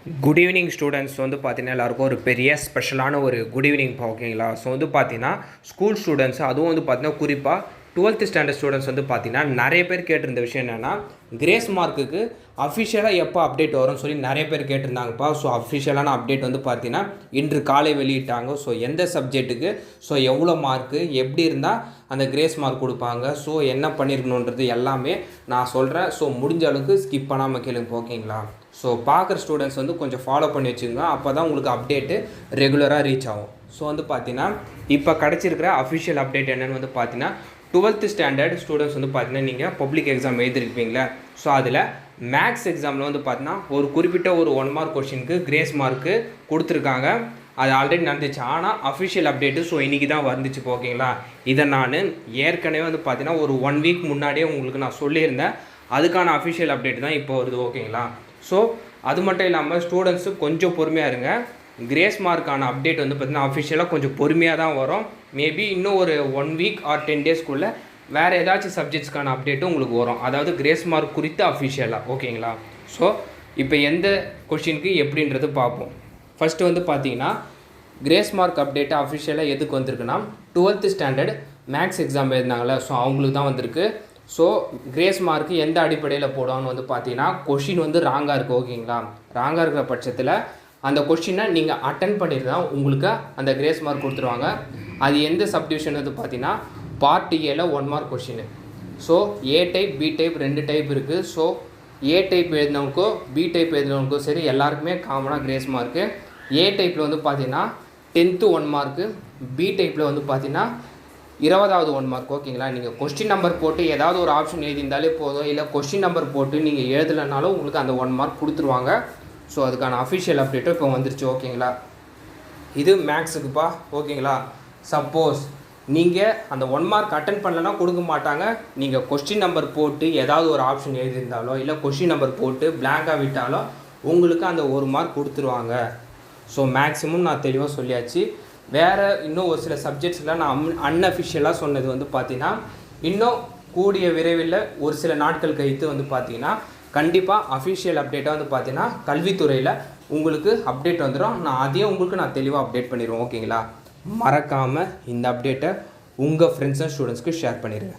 Good evening students வந்து பார்த்தீங்கன்னா எல்லாருக்கும் ஒரு பெரிய ஸ்பெஷலான ஒரு குட் ஈவினிங் ஓகேங்களா. ஸோ வந்து பார்த்தீங்கன்னா ஸ்கூல் ஸ்டூடெண்ட்ஸ் அதுவும் வந்து பார்த்தீங்கன்னா குறிப்பாக 12th ஸ்டாண்டர்ட் ஸ்டூடெண்ட்ஸ் வந்து பார்த்தீங்கன்னா நிறைய பேர் கேட்டிருந்த விஷயம் என்னென்னா கிரேஸ் மார்க்குக்கு அஃபிஷியலாக எப்போ அப்டேட் வரும்னு சொல்லி நிறைய பேர் கேட்டிருந்தாங்கப்பா. ஸோ அஃபிஷியலான அப்டேட் வந்து பார்த்தீங்கன்னா இன்று காலை வெளியிட்டாங்க. ஸோ எந்த சப்ஜெக்ட்டுக்கு ஸோ எவ்வளோ மார்க்கு எப்படி இருந்தால் அந்த கிரேஸ் மார்க் கொடுப்பாங்க, ஸோ என்ன பண்ணியிருக்கணுன்றது எல்லாமே நான் சொல்கிறேன். ஸோ முடிஞ்ச அளவுக்கு ஸ்கிப் பண்ணாமல் கேளுங்க ஓகேங்களா. ஸோ பார்க்குற ஸ்டூடெண்ட்ஸ் வந்து கொஞ்சம் ஃபாலோ பண்ணி வச்சுக்கோங்க, அப்போ தான் உங்களுக்கு அப்டேட்டு ரெகுலராக ரீச் ஆகும். ஸோ வந்து பார்த்தீங்கன்னா இப்போ கிடச்சிருக்கிற அஃபிஷியல் அப்டேட் என்னென்னு வந்து பார்த்தீங்கன்னா 12th ஸ்டாண்டர்ட் ஸ்டூடெண்ட்ஸ் வந்து பார்த்தீங்கன்னா நீங்கள் பப்ளிக் எக்ஸாம் எழுதிருப்பீங்களே. ஸோ அதில் மேக்ஸ் எக்ஸாமில் வந்து பார்த்தீங்கன்னா ஒரு குறிப்பிட்ட ஒரு 1 மார்க் கொஷினுக்கு கிரேஸ் மார்க்கு கொடுத்துருக்காங்க. அது ஆல்ரெடி நடந்துச்சு, ஆனால் அஃபிஷியல் அப்டேட்டு ஸோ இன்றைக்கி தான் வந்துச்சு ஓகேங்களா. இதை நான் ஏற்கனவே வந்து பார்த்தீங்கன்னா ஒரு 1 வீக் முன்னாடியே உங்களுக்கு நான் சொல்லியிருந்தேன். அதுக்கான அஃபிஷியல் அப்டேட் தான் இப்போ வருது ஓகேங்களா. ஸோ அது மட்டும் இல்லாமல் ஸ்டூடெண்ட்ஸு கொஞ்சம் பொறுமையாக இருங்க. கிரேஸ் மார்க்கான அப்டேட் வந்து பார்த்திங்கன்னா அஃபிஷியலாக கொஞ்சம் பொறுமையாக தான் வரும். மேபி இன்னும் ஒரு 1 வீக் ஆர் 10 டேஸ்க்குள்ளே வேறு ஏதாச்சும் சப்ஜெக்ட்ஸ்க்கான அப்டேட்டும் உங்களுக்கு வரும், அதாவது கிரேஸ் மார்க் குறித்து அஃபிஷியலாக ஓகேங்களா. ஸோ இப்போ எந்த கொஷினுக்கு எப்படின்றது பார்ப்போம். ஃபஸ்ட்டு வந்து பார்த்தீங்கன்னா கிரேஸ் மார்க் அப்டேட்டு அஃபிஷியலாக எதுக்கு வந்திருக்குன்னா 12th ஸ்டாண்டர்ட் மேக்ஸ் எக்ஸாம் எழுதினாங்களே, ஸோ அவங்களுக்கு தான் வந்திருக்கு. ஸோ கிரேஸ் மார்க்கு எந்த அடிப்படையில் போடுவான்னு வந்து பார்த்தீங்கன்னா கொஷின் வந்து ராங்காக இருக்குது ஓகேங்களா. ராங்காக இருக்கிற பட்சத்தில் அந்த கொஷினை நீங்கள் அட்டன் பண்ணிட்டு தான் உங்களுக்கு அந்த கிரேஸ் மார்க் கொடுத்துருவாங்க. அது எந்த சப்டிவிஷன் வந்து பார்த்தீங்கன்னா பார்ட் ஏல 1 மார்க் கொஷின். ஸோ ஏ டைப் பி டைப் 2 டைப் இருக்குது. ஸோ ஏ டைப் எழுதினவங்களுக்கோ பி டைப் எழுதினவங்களுக்கோ சரி எல்லாருக்குமே காமனாக கிரேஸ் மார்க்கு. ஏ டைப்பில் வந்து பார்த்தீங்கன்னா 10th 1 மார்க்கு, பி டைப்பில் வந்து பார்த்தீங்கன்னா 20வது 1 மார்க் ஓகேங்களா. நீங்கள் கொஸ்டின் நம்பர் போட்டு ஏதாவது ஒரு ஆப்ஷன் எழுதியிருந்தாலே போதும், இல்லை கொஸ்டின் நம்பர் போட்டு நீங்கள் எழுதலைனாலும் உங்களுக்கு அந்த 1 மார்க் கொடுத்துருவாங்க. ஸோ அதுக்கான அஃபிஷியல் அப்டேட்டும் இப்போ வந்துருச்சு ஓகேங்களா. இது மேக்ஸுக்குப்பா ஓகேங்களா. சப்போஸ் நீங்கள் அந்த 1 மார்க் அட்டன் பண்ணலன்னா கொடுக்க மாட்டாங்க. நீங்கள் கொஸ்டின் நம்பர் போட்டு ஏதாவது ஒரு ஆப்ஷன் எழுதியிருந்தாலோ இல்லை கொஸ்டின் நம்பர் போட்டு பிளாங்காக விட்டாலோ உங்களுக்கு அந்த 1 மார்க் கொடுத்துருவாங்க. ஸோ மேக்ஸிமம் நான் தெளிவாக சொல்லியாச்சு. வேறு இன்னும் ஒரு சில சப்ஜெக்ட்ஸ்லாம் நான் அன்அஃபிஷியலாக சொன்னது வந்து பார்த்தீங்கன்னா இன்னும் கூடிய விரைவில் ஒரு சில நாட்கள் கழித்து வந்து பார்த்தீங்கன்னா கண்டிப்பாக அஃபிஷியல் அப்டேட்டாக வந்து பார்த்தீங்கன்னா கல்வித்துறையில் உங்களுக்கு அப்டேட் வந்துடும். நான் அதையும் உங்களுக்கு நான் தெளிவாக அப்டேட் பண்ணிடுவேன் ஓகேங்களா. மறக்காமல் இந்த அப்டேட்டை உங்கள் ஃப்ரெண்ட்ஸ் அண்ட் ஸ்டூடெண்ட்ஸ்க்கு ஷேர் பண்ணிடுங்க.